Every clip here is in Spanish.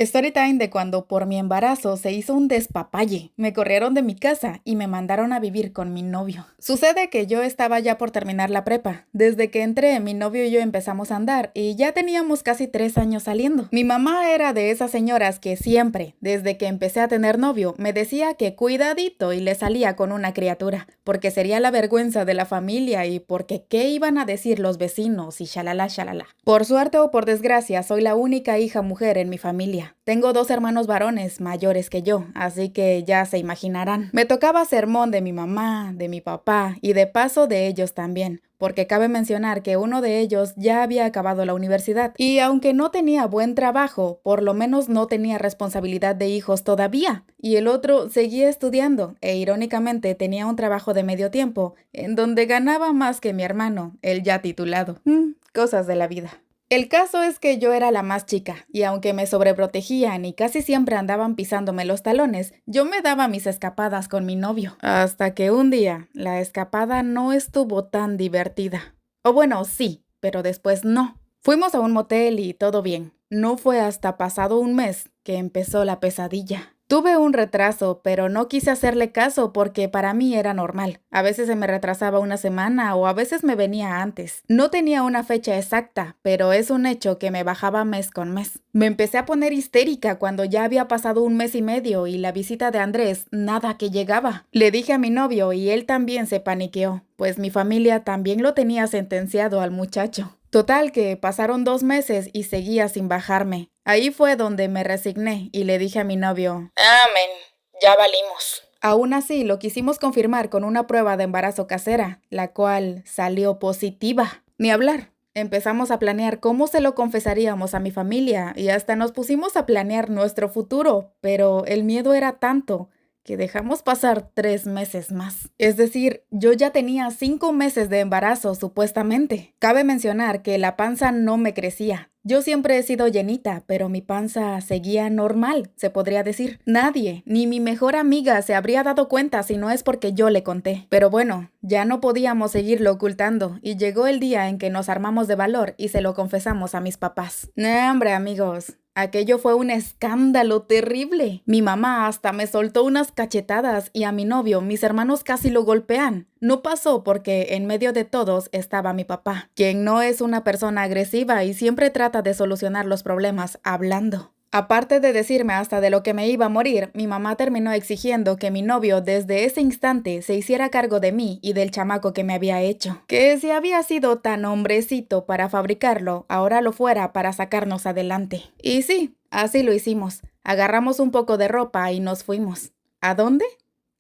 Storytime de cuando por mi embarazo se hizo un despapalle. Me corrieron de mi casa y me mandaron a vivir con mi novio. Sucede que yo estaba ya por terminar la prepa. Desde que entré, mi novio y yo empezamos a andar y ya teníamos casi 3 años saliendo. Mi mamá era de esas señoras que siempre, desde que empecé a tener novio, me decía que cuidadito y le salía con una criatura, porque sería la vergüenza de la familia y porque qué iban a decir los vecinos y shalala shalala. Por suerte o por desgracia, soy la única hija mujer en mi familia. Tengo 2 hermanos varones mayores que yo, así que ya se imaginarán. Me tocaba sermón de mi mamá, de mi papá y de paso de ellos también, porque cabe mencionar que uno de ellos ya había acabado la universidad y aunque no tenía buen trabajo, por lo menos no tenía responsabilidad de hijos todavía, y el otro seguía estudiando e irónicamente tenía un trabajo de medio tiempo, en donde ganaba más que mi hermano, el ya titulado. Cosas de la vida. El caso es que yo era la más chica, y aunque me sobreprotegían y casi siempre andaban pisándome los talones, yo me daba mis escapadas con mi novio. Hasta que un día, la escapada no estuvo tan divertida. O bueno, sí, pero después no. Fuimos a un motel y todo bien. No fue hasta pasado un mes que empezó la pesadilla. Tuve un retraso, pero no quise hacerle caso porque para mí era normal. A veces se me retrasaba una semana o a veces me venía antes. No tenía una fecha exacta, pero es un hecho que me bajaba mes con mes. Me empecé a poner histérica cuando ya había pasado un mes y medio y la visita de Andrés nada que llegaba. Le dije a mi novio y él también se paniqueó, pues mi familia también lo tenía sentenciado al muchacho. Total que pasaron 2 meses y seguía sin bajarme. Ahí fue donde me resigné y le dije a mi novio, Amén, ya valimos. Aún así, lo quisimos confirmar con una prueba de embarazo casera, la cual salió positiva. Ni hablar. Empezamos a planear cómo se lo confesaríamos a mi familia y hasta nos pusimos a planear nuestro futuro, pero el miedo era tanto que dejamos pasar 3 meses más. Es decir, yo ya tenía 5 meses de embarazo, supuestamente. Cabe mencionar que la panza no me crecía. Yo siempre he sido llenita, pero mi panza seguía normal, se podría decir. Nadie, ni mi mejor amiga, se habría dado cuenta si no es porque yo le conté. Pero bueno, ya no podíamos seguirlo ocultando, y llegó el día en que nos armamos de valor y se lo confesamos a mis papás. No, hombre, amigos. Aquello fue un escándalo terrible. Mi mamá hasta me soltó unas cachetadas y a mi novio mis hermanos casi lo golpean. No pasó porque en medio de todos estaba mi papá, quien no es una persona agresiva y siempre trata de solucionar los problemas hablando. Aparte de decirme hasta de lo que me iba a morir, mi mamá terminó exigiendo que mi novio desde ese instante se hiciera cargo de mí y del chamaco que me había hecho. Que si había sido tan hombrecito para fabricarlo, ahora lo fuera para sacarnos adelante. Y sí, así lo hicimos. Agarramos un poco de ropa y nos fuimos. ¿A dónde?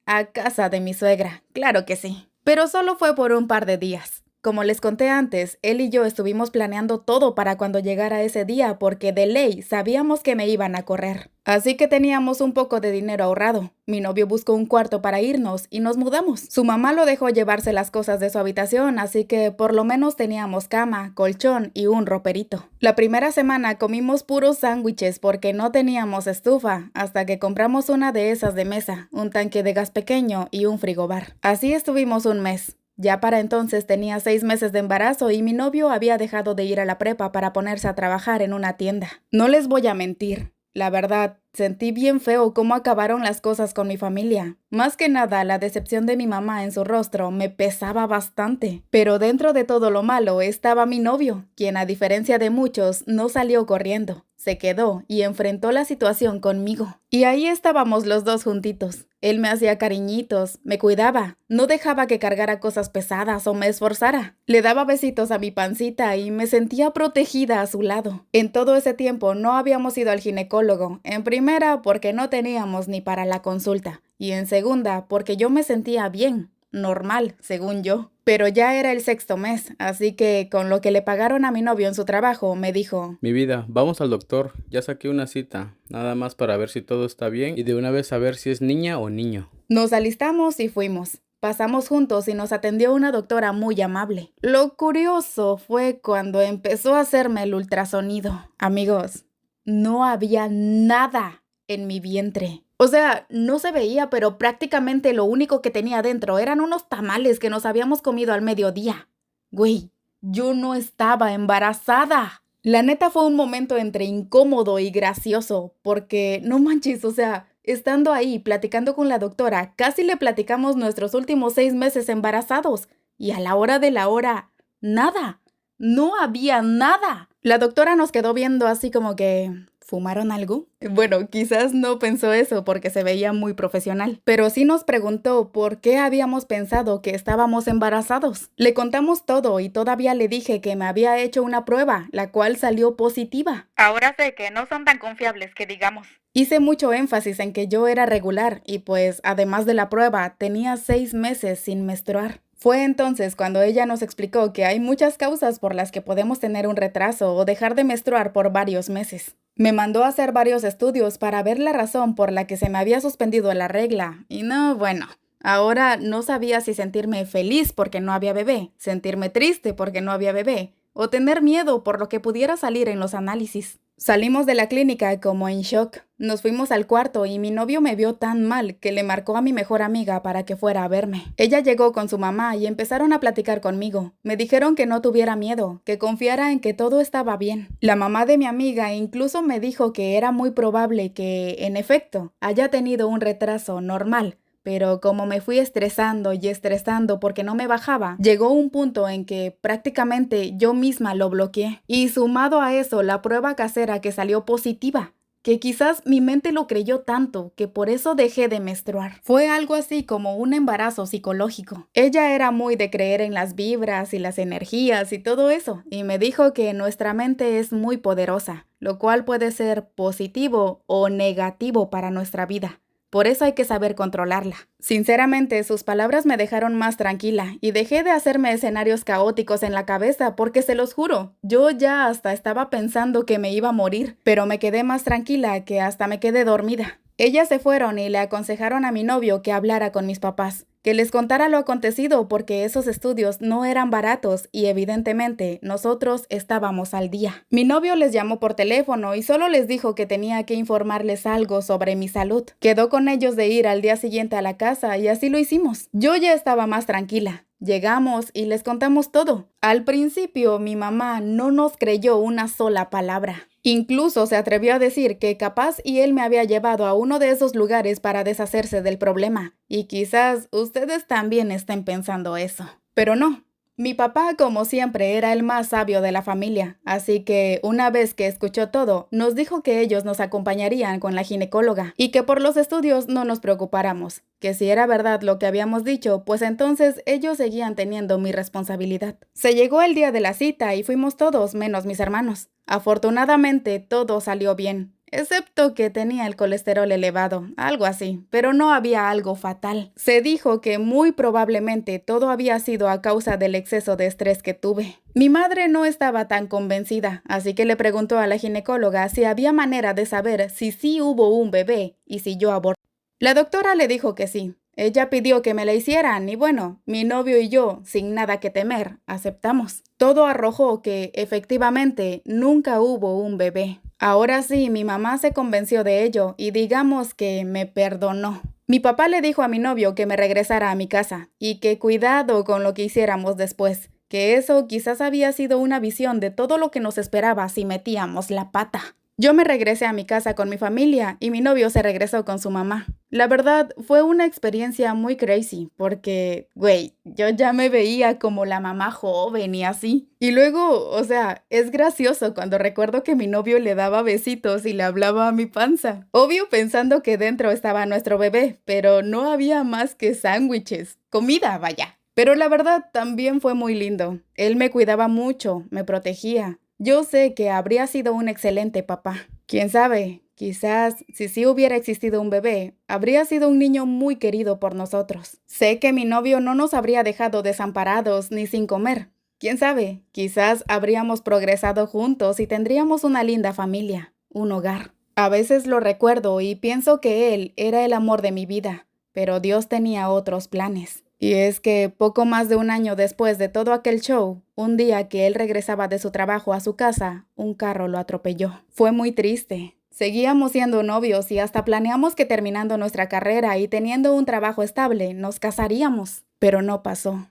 A casa de mi suegra, claro que sí. Pero solo fue por un par de días. Como les conté antes, él y yo estuvimos planeando todo para cuando llegara ese día porque de ley sabíamos que me iban a correr. Así que teníamos un poco de dinero ahorrado. Mi novio buscó un cuarto para irnos y nos mudamos. Su mamá lo dejó llevarse las cosas de su habitación, así que por lo menos teníamos cama, colchón y un roperito. La primera semana comimos puros sándwiches porque no teníamos estufa, hasta que compramos una de esas de mesa, un tanque de gas pequeño y un frigobar. Así estuvimos un mes. Ya para entonces tenía 6 meses de embarazo y mi novio había dejado de ir a la prepa para ponerse a trabajar en una tienda. No les voy a mentir, la verdad, sentí bien feo cómo acabaron las cosas con mi familia. Más que nada, la decepción de mi mamá en su rostro me pesaba bastante. Pero dentro de todo lo malo estaba mi novio, quien a diferencia de muchos no salió corriendo. Se quedó y enfrentó la situación conmigo. Y ahí estábamos los dos juntitos. Él me hacía cariñitos, me cuidaba, no dejaba que cargara cosas pesadas o me esforzara. Le daba besitos a mi pancita y me sentía protegida a su lado. En todo ese tiempo no habíamos ido al ginecólogo. En primera, porque no teníamos ni para la consulta. Y en segunda, porque yo me sentía bien, normal, según yo. Pero ya era el 6.º mes, así que con lo que le pagaron a mi novio en su trabajo, me dijo, Mi vida, vamos al doctor. Ya saqué una cita, nada más para ver si todo está bien y de una vez saber si es niña o niño. Nos alistamos y fuimos. Pasamos juntos y nos atendió una doctora muy amable. Lo curioso fue cuando empezó a hacerme el ultrasonido. Amigos, no había nada en mi vientre. O sea, no se veía, pero prácticamente lo único que tenía dentro eran unos tamales que nos habíamos comido al mediodía. Güey, yo no estaba embarazada. La neta fue un momento entre incómodo y gracioso, porque no manches, o sea, estando ahí platicando con la doctora, casi le platicamos nuestros últimos 6 meses embarazados, y a la hora de la hora, nada, no había nada. La doctora nos quedó viendo así como que, ¿fumaron algo? Bueno, quizás no pensó eso porque se veía muy profesional, pero sí nos preguntó por qué habíamos pensado que estábamos embarazados. Le contamos todo y todavía le dije que me había hecho una prueba, la cual salió positiva. Ahora sé que no son tan confiables que digamos. Hice mucho énfasis en que yo era regular y pues, además de la prueba, tenía 6 meses sin menstruar. Fue entonces cuando ella nos explicó que hay muchas causas por las que podemos tener un retraso o dejar de menstruar por varios meses. Me mandó a hacer varios estudios para ver la razón por la que se me había suspendido la regla. Y no, bueno, ahora no sabía si sentirme feliz porque no había bebé, sentirme triste porque no había bebé, o tener miedo por lo que pudiera salir en los análisis. Salimos de la clínica como en shock. Nos fuimos al cuarto y mi novio me vio tan mal que le marcó a mi mejor amiga para que fuera a verme. Ella llegó con su mamá y empezaron a platicar conmigo. Me dijeron que no tuviera miedo, que confiara en que todo estaba bien. La mamá de mi amiga incluso me dijo que era muy probable que, en efecto, haya tenido un retraso normal. Pero como me fui estresando y estresando porque no me bajaba, llegó un punto en que prácticamente yo misma lo bloqueé. Y sumado a eso, la prueba casera que salió positiva, que quizás mi mente lo creyó tanto que por eso dejé de menstruar. Fue algo así como un embarazo psicológico. Ella era muy de creer en las vibras y las energías y todo eso, y me dijo que nuestra mente es muy poderosa, lo cual puede ser positivo o negativo para nuestra vida. Por eso hay que saber controlarla. Sinceramente, sus palabras me dejaron más tranquila y dejé de hacerme escenarios caóticos en la cabeza porque se los juro, yo ya hasta estaba pensando que me iba a morir, pero me quedé más tranquila que hasta me quedé dormida. Ellas se fueron y le aconsejaron a mi novio que hablara con mis papás, que les contara lo acontecido porque esos estudios no eran baratos y evidentemente nosotros estábamos al día. Mi novio les llamó por teléfono y solo les dijo que tenía que informarles algo sobre mi salud. Quedó con ellos de ir al día siguiente a la casa y así lo hicimos. Yo ya estaba más tranquila. Llegamos y les contamos todo. Al principio mi mamá no nos creyó una sola palabra. Incluso se atrevió a decir que capaz y él me había llevado a uno de esos lugares para deshacerse del problema. Y quizás ustedes también estén pensando eso. Pero no. Mi papá, como siempre, era el más sabio de la familia, así que una vez que escuchó todo, nos dijo que ellos nos acompañarían con la ginecóloga y que por los estudios no nos preocupáramos, que si era verdad lo que habíamos dicho, pues entonces ellos seguían teniendo mi responsabilidad. Se llegó el día de la cita y fuimos todos menos mis hermanos. Afortunadamente todo salió bien. Excepto que tenía el colesterol elevado, algo así, pero no había algo fatal. Se dijo que muy probablemente todo había sido a causa del exceso de estrés que tuve. Mi madre no estaba tan convencida, así que le preguntó a la ginecóloga si había manera de saber si sí hubo un bebé y si yo aborté. La doctora le dijo que sí. Ella pidió que me la hicieran y bueno, mi novio y yo, sin nada que temer, aceptamos. Todo arrojó que, efectivamente, nunca hubo un bebé. Ahora sí, mi mamá se convenció de ello y digamos que me perdonó. Mi papá le dijo a mi novio que me regresara a mi casa y que cuidado con lo que hiciéramos después, que eso quizás había sido una visión de todo lo que nos esperaba si metíamos la pata. Yo me regresé a mi casa con mi familia y mi novio se regresó con su mamá. La verdad, fue una experiencia muy crazy porque, güey, yo ya me veía como la mamá joven y así. Y luego, o sea, es gracioso cuando recuerdo que mi novio le daba besitos y le hablaba a mi panza. Obvio pensando que dentro estaba nuestro bebé, pero no había más que sándwiches. Comida, vaya. Pero la verdad también fue muy lindo. Él me cuidaba mucho, me protegía. Yo sé que habría sido un excelente papá. ¿Quién sabe? Quizás, si sí hubiera existido un bebé, habría sido un niño muy querido por nosotros. Sé que mi novio no nos habría dejado desamparados ni sin comer. ¿Quién sabe? Quizás habríamos progresado juntos y tendríamos una linda familia, un hogar. A veces lo recuerdo y pienso que él era el amor de mi vida, pero Dios tenía otros planes. Y es que poco más de un año después de todo aquel show, un día que él regresaba de su trabajo a su casa, un carro lo atropelló. Fue muy triste. Seguíamos siendo novios y hasta planeamos que terminando nuestra carrera y teniendo un trabajo estable, nos casaríamos. Pero no pasó.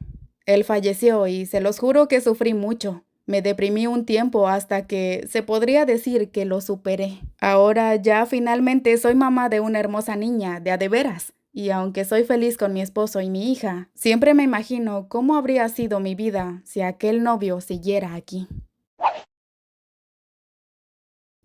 Él falleció y se los juro que sufrí mucho. Me deprimí un tiempo hasta que se podría decir que lo superé. Ahora ya finalmente soy mamá de una hermosa niña, de a de veras. Y aunque soy feliz con mi esposo y mi hija, siempre me imagino cómo habría sido mi vida si aquel novio siguiera aquí.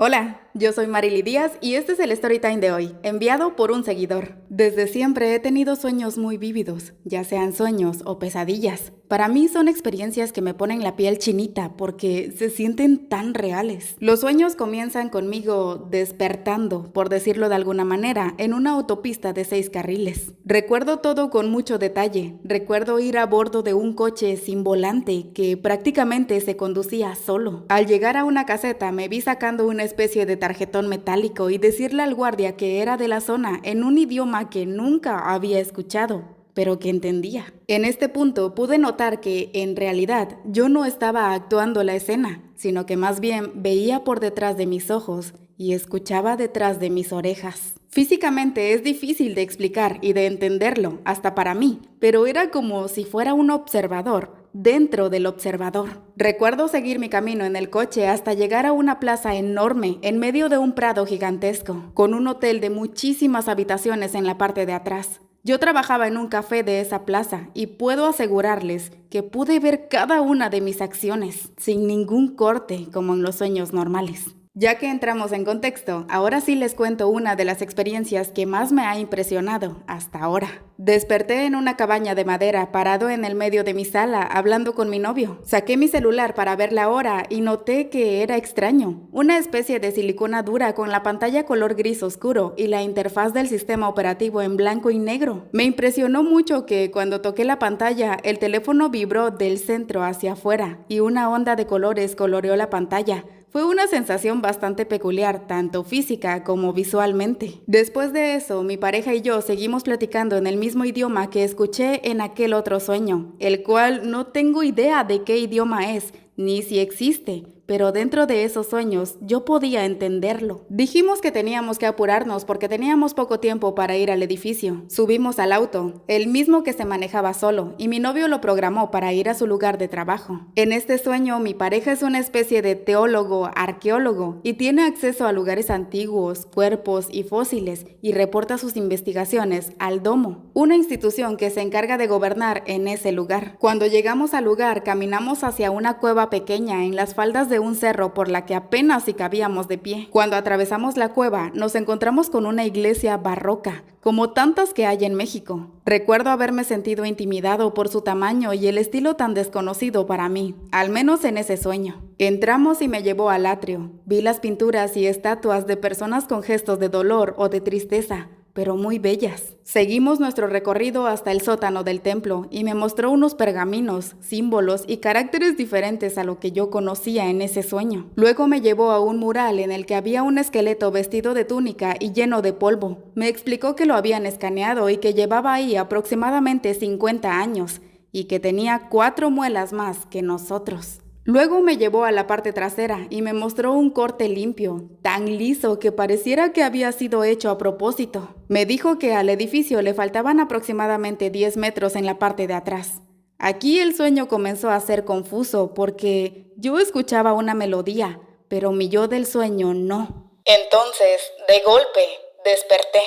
Hola, yo soy Marily Díaz y este es el Storytime de hoy, enviado por un seguidor. Desde siempre he tenido sueños muy vívidos, ya sean sueños o pesadillas. Para mí son experiencias que me ponen la piel chinita porque se sienten tan reales. Los sueños comienzan conmigo despertando, por decirlo de alguna manera, en una autopista de 6 carriles. Recuerdo todo con mucho detalle. Recuerdo ir a bordo de un coche sin volante que prácticamente se conducía solo. Al llegar a una caseta me vi sacando una especie de tarjetón metálico y decirle al guardia que era de la zona en un idioma que nunca había escuchado, pero que entendía. En este punto pude notar que, en realidad, yo no estaba actuando la escena, sino que más bien veía por detrás de mis ojos y escuchaba detrás de mis orejas. Físicamente es difícil de explicar y de entenderlo, hasta para mí, pero era como si fuera un observador dentro del observador. Recuerdo seguir mi camino en el coche hasta llegar a una plaza enorme en medio de un prado gigantesco, con un hotel de muchísimas habitaciones en la parte de atrás. Yo trabajaba en un café de esa plaza y puedo asegurarles que pude ver cada una de mis acciones, sin ningún corte como en los sueños normales. Ya que entramos en contexto, ahora sí les cuento una de las experiencias que más me ha impresionado hasta ahora. Desperté en una cabaña de madera parado en el medio de mi sala hablando con mi novio. Saqué mi celular para ver la hora y noté que era extraño. Una especie de silicona dura con la pantalla color gris oscuro y la interfaz del sistema operativo en blanco y negro. Me impresionó mucho que cuando toqué la pantalla el teléfono vibró del centro hacia afuera y una onda de colores coloreó la pantalla. Fue una sensación bastante peculiar, tanto física como visualmente. Después de eso, mi pareja y yo seguimos platicando en el mismo idioma que escuché en aquel otro sueño, el cual no tengo idea de qué idioma es, ni si existe, pero dentro de esos sueños yo podía entenderlo. Dijimos que teníamos que apurarnos porque teníamos poco tiempo para ir al edificio. Subimos al auto, el mismo que se manejaba solo, y mi novio lo programó para ir a su lugar de trabajo. En este sueño, mi pareja es una especie de teólogo, arqueólogo, y tiene acceso a lugares antiguos, cuerpos y fósiles, y reporta sus investigaciones al Domo, una institución que se encarga de gobernar en ese lugar. Cuando llegamos al lugar, caminamos hacia una cueva pequeña en las faldas de un cerro por la que apenas si cabíamos de pie. Cuando atravesamos la cueva, nos encontramos con una iglesia barroca, como tantas que hay en México. Recuerdo haberme sentido intimidado por su tamaño y el estilo tan desconocido para mí, al menos en ese sueño. Entramos y me llevó al atrio. Vi las pinturas y estatuas de personas con gestos de dolor o de tristeza, pero muy bellas. Seguimos nuestro recorrido hasta el sótano del templo y me mostró unos pergaminos, símbolos y caracteres diferentes a lo que yo conocía en ese sueño. Luego me llevó a un mural en el que había un esqueleto vestido de túnica y lleno de polvo. Me explicó que lo habían escaneado y que llevaba ahí aproximadamente 50 años y que tenía 4 muelas más que nosotros. Luego me llevó a la parte trasera y me mostró un corte limpio, tan liso que pareciera que había sido hecho a propósito. Me dijo que al edificio le faltaban aproximadamente 10 metros en la parte de atrás. Aquí el sueño comenzó a ser confuso porque yo escuchaba una melodía, pero mi yo del sueño no. Entonces, de golpe, desperté.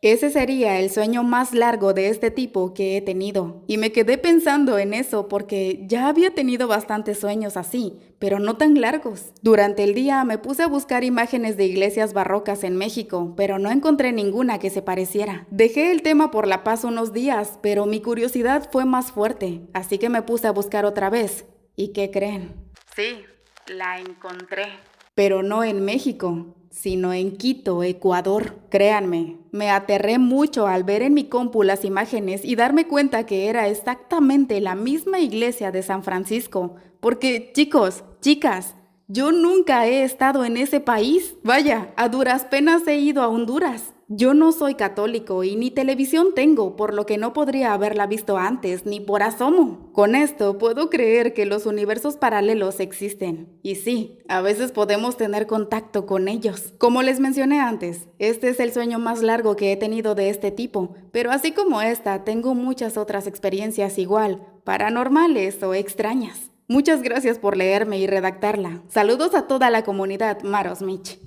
Ese sería el sueño más largo de este tipo que he tenido, y me quedé pensando en eso porque ya había tenido bastantes sueños así, pero no tan largos. Durante el día me puse a buscar imágenes de iglesias barrocas en México, pero no encontré ninguna que se pareciera. Dejé el tema por la paz unos días, pero mi curiosidad fue más fuerte, así que me puse a buscar otra vez. ¿Y qué creen? Sí, la encontré. Pero no en México, sino en Quito, Ecuador. Créanme, me aterré mucho al ver en mi compu las imágenes y darme cuenta que era exactamente la misma iglesia de San Francisco. Porque, chicos, chicas, yo nunca he estado en ese país. Vaya, a duras penas he ido a Honduras. Yo no soy católico y ni televisión tengo, por lo que no podría haberla visto antes, ni por asomo. Con esto puedo creer que los universos paralelos existen. Y sí, a veces podemos tener contacto con ellos. Como les mencioné antes, este es el sueño más largo que he tenido de este tipo, pero así como esta, tengo muchas otras experiencias igual, paranormales o extrañas. Muchas gracias por leerme y redactarla. Saludos a toda la comunidad Marosmich.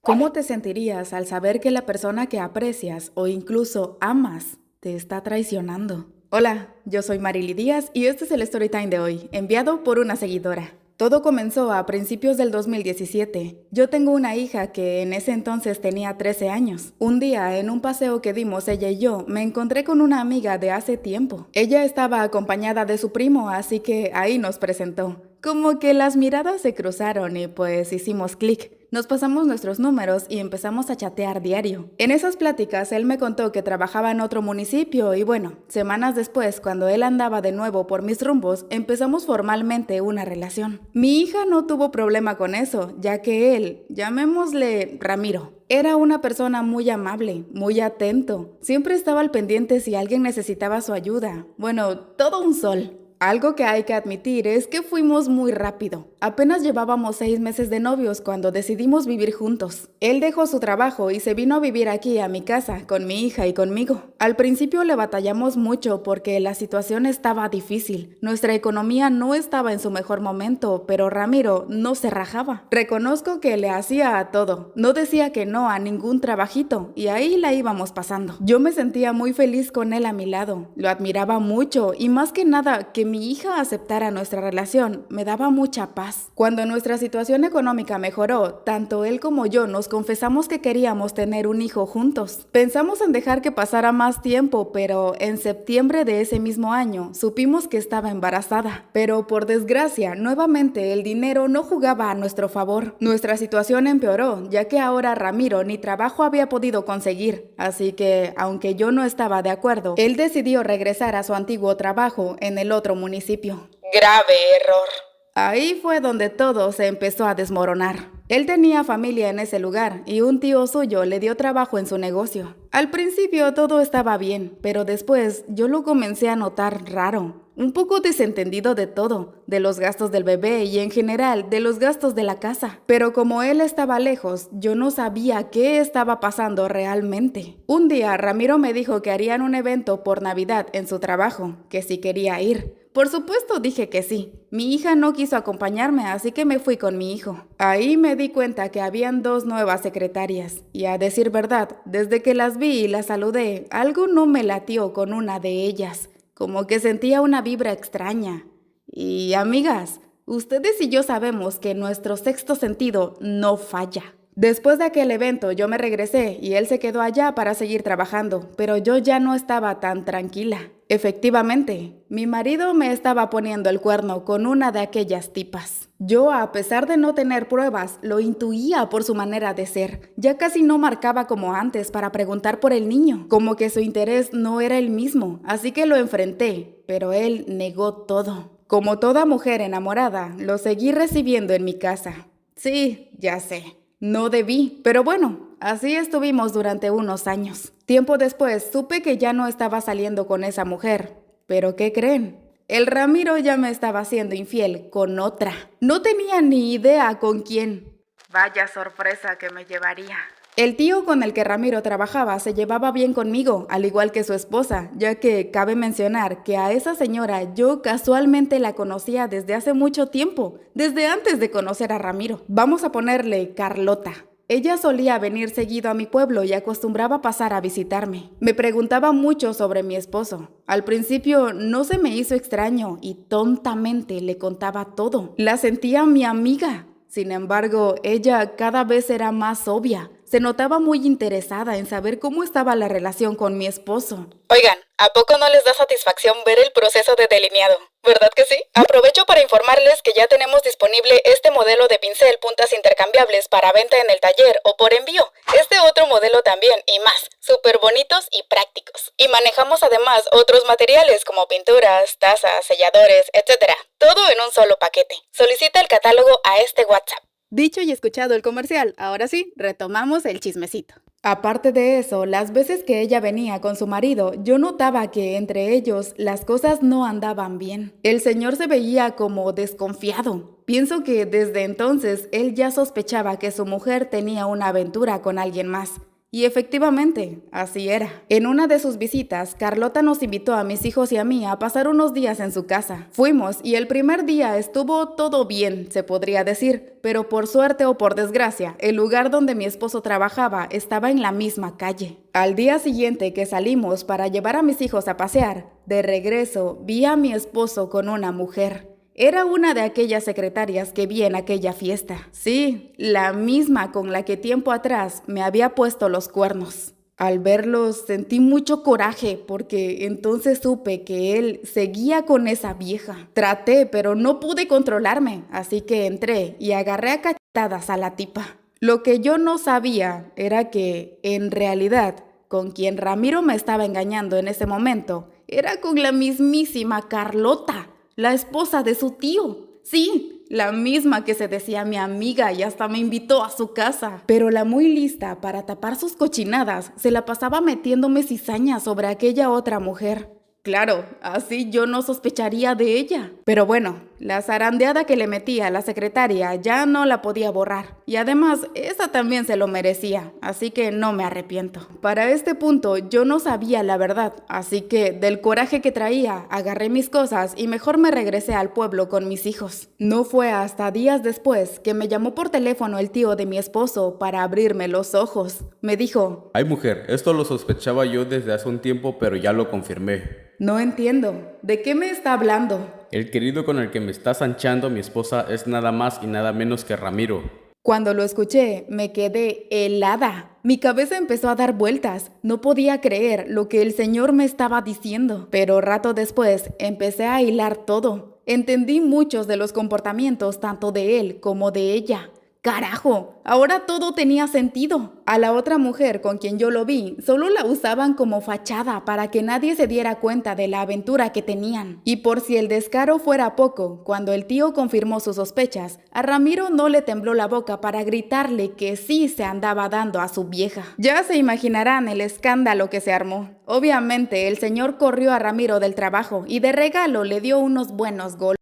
¿Cómo te sentirías al saber que la persona que aprecias o incluso amas te está traicionando? Hola, yo soy Marily Díaz y este es el Storytime de hoy, enviado por una seguidora. Todo comenzó a principios del 2017. Yo tengo una hija que en ese entonces tenía 13 años. Un día, en un paseo que dimos ella y yo, me encontré con una amiga de hace tiempo. Ella estaba acompañada de su primo, así que ahí nos presentó. Como que las miradas se cruzaron y pues hicimos clic. Nos pasamos nuestros números y empezamos a chatear diario. En esas pláticas él me contó que trabajaba en otro municipio y bueno, semanas después, cuando él andaba de nuevo por mis rumbos, empezamos formalmente una relación. Mi hija no tuvo problema con eso, ya que él, llamémosle Ramiro, era una persona muy amable, muy atento. Siempre estaba al pendiente si alguien necesitaba su ayuda. Bueno, todo un sol. Algo que hay que admitir es que fuimos muy rápido. Apenas llevábamos 6 meses de novios cuando decidimos vivir juntos. Él dejó su trabajo y se vino a vivir aquí a mi casa, con mi hija y conmigo. Al principio le batallamos mucho porque la situación estaba difícil. Nuestra economía no estaba en su mejor momento, pero Ramiro no se rajaba. Reconozco que le hacía a todo. No decía que no a ningún trabajito y ahí la íbamos pasando. Yo me sentía muy feliz con él a mi lado. Lo admiraba mucho y más que nada que mi hija aceptara nuestra relación me daba mucha paz. Cuando nuestra situación económica mejoró, tanto él como yo nos confesamos que queríamos tener un hijo juntos. Pensamos en dejar que pasara más tiempo, pero en septiembre de ese mismo año supimos que estaba embarazada. Pero por desgracia, nuevamente el dinero no jugaba a nuestro favor. Nuestra situación empeoró, ya que ahora Ramiro ni trabajo había podido conseguir. Así que, aunque yo no estaba de acuerdo, él decidió regresar a su antiguo trabajo en el otro municipio. Grave error. Ahí fue donde todo se empezó a desmoronar. Él tenía familia en ese lugar y un tío suyo le dio trabajo en su negocio. Al principio todo estaba bien, pero después yo lo comencé a notar raro. Un poco desentendido de todo, de los gastos del bebé y en general de los gastos de la casa. Pero como él estaba lejos, yo no sabía qué estaba pasando realmente. Un día Ramiro me dijo que harían un evento por Navidad en su trabajo, que si quería ir. Por supuesto dije que sí. Mi hija no quiso acompañarme, así que me fui con mi hijo. Ahí me di cuenta que habían 2 nuevas secretarias. Y a decir verdad, desde que las vi y las saludé, algo no me latió con una de ellas. Como que sentía una vibra extraña. Y amigas, ustedes y yo sabemos que nuestro sexto sentido no falla. Después de aquel evento yo me regresé y él se quedó allá para seguir trabajando, pero yo ya no estaba tan tranquila. Efectivamente, mi marido me estaba poniendo el cuerno con una de aquellas tipas. Yo, a pesar de no tener pruebas, lo intuía por su manera de ser. Ya casi no marcaba como antes para preguntar por el niño, como que su interés no era el mismo, así que lo enfrenté, pero él negó todo. Como toda mujer enamorada, lo seguí recibiendo en mi casa. Sí, ya sé. No debí, pero bueno, así estuvimos durante unos años. Tiempo después supe que ya no estaba saliendo con esa mujer. ¿Pero qué creen? El Ramiro ya me estaba siendo infiel con otra. No tenía ni idea con quién. Vaya sorpresa que me llevaría. El tío con el que Ramiro trabajaba se llevaba bien conmigo, al igual que su esposa, ya que cabe mencionar que a esa señora yo casualmente la conocía desde hace mucho tiempo, desde antes de conocer a Ramiro. Vamos a ponerle Carlota. Ella solía venir seguido a mi pueblo y acostumbraba pasar a visitarme. Me preguntaba mucho sobre mi esposo. Al principio no se me hizo extraño y tontamente le contaba todo. La sentía mi amiga. Sin embargo, ella cada vez era más obvia. Se notaba muy interesada en saber cómo estaba la relación con mi esposo. Oigan, ¿a poco no les da satisfacción ver el proceso de delineado? ¿Verdad que sí? Aprovecho para informarles que ya tenemos disponible este modelo de pincel puntas intercambiables para venta en el taller o por envío. Este otro modelo también y más, súper bonitos y prácticos. Y manejamos además otros materiales como pinturas, tazas, selladores, etc. Todo en un solo paquete. Solicita el catálogo a este WhatsApp. Dicho y escuchado el comercial, ahora sí, retomamos el chismecito. Aparte de eso, las veces que ella venía con su marido, yo notaba que entre ellos las cosas no andaban bien. El señor se veía como desconfiado. Pienso que desde entonces él ya sospechaba que su mujer tenía una aventura con alguien más. Y efectivamente, así era. En una de sus visitas, Carlota nos invitó a mis hijos y a mí a pasar unos días en su casa. Fuimos y el primer día estuvo todo bien, se podría decir, pero por suerte o por desgracia, el lugar donde mi esposo trabajaba estaba en la misma calle. Al día siguiente que salimos para llevar a mis hijos a pasear, de regreso vi a mi esposo con una mujer. Era una de aquellas secretarias que vi en aquella fiesta. Sí, la misma con la que tiempo atrás me había puesto los cuernos. Al verlos sentí mucho coraje porque entonces supe que él seguía con esa vieja. Traté, pero no pude controlarme, así que entré y agarré a cachetadas a la tipa. Lo que yo no sabía era que, en realidad, con quien Ramiro me estaba engañando en ese momento, era con la mismísima Carlota, la esposa de su tío. Sí, la misma que se decía mi amiga y hasta me invitó a su casa. Pero la muy lista para tapar sus cochinadas se la pasaba metiéndome cizaña sobre aquella otra mujer. Claro, así yo no sospecharía de ella. Pero bueno, la zarandeada que le metía a la secretaria ya no la podía borrar. Y además, esa también se lo merecía, así que no me arrepiento. Para este punto, yo no sabía la verdad, así que del coraje que traía, agarré mis cosas y mejor me regresé al pueblo con mis hijos. No fue hasta días después que me llamó por teléfono el tío de mi esposo para abrirme los ojos. Me dijo: Ay, mujer, esto lo sospechaba yo desde hace un tiempo, pero ya lo confirmé. No entiendo. ¿De qué me está hablando? El querido con el que me estás anchando, mi esposa, es nada más y nada menos que Ramiro. Cuando lo escuché, me quedé helada. Mi cabeza empezó a dar vueltas. No podía creer lo que el señor me estaba diciendo. Pero rato después, empecé a hilar todo. Entendí muchos de los comportamientos tanto de él como de ella. ¡Carajo! Ahora todo tenía sentido. A la otra mujer con quien yo lo vi, solo la usaban como fachada para que nadie se diera cuenta de la aventura que tenían. Y por si el descaro fuera poco, cuando el tío confirmó sus sospechas, a Ramiro no le tembló la boca para gritarle que sí se andaba dando a su vieja. Ya se imaginarán el escándalo que se armó. Obviamente, el señor corrió a Ramiro del trabajo y de regalo le dio unos buenos golpes.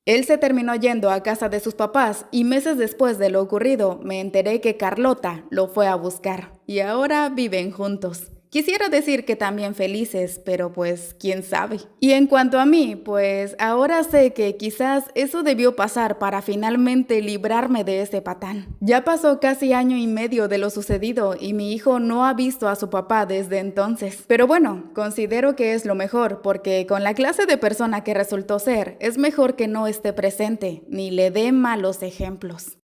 Él se terminó yendo a casa de sus papás y meses después de lo ocurrido me enteré que Carlota lo fue a buscar y ahora viven juntos. Quisiera decir que también felices, pero pues quién sabe. Y en cuanto a mí, pues ahora sé que quizás eso debió pasar para finalmente librarme de ese patán. Ya pasó casi año y medio de lo sucedido y mi hijo no ha visto a su papá desde entonces. Pero bueno, considero que es lo mejor porque con la clase de persona que resultó ser, es mejor que no esté presente ni le dé malos ejemplos.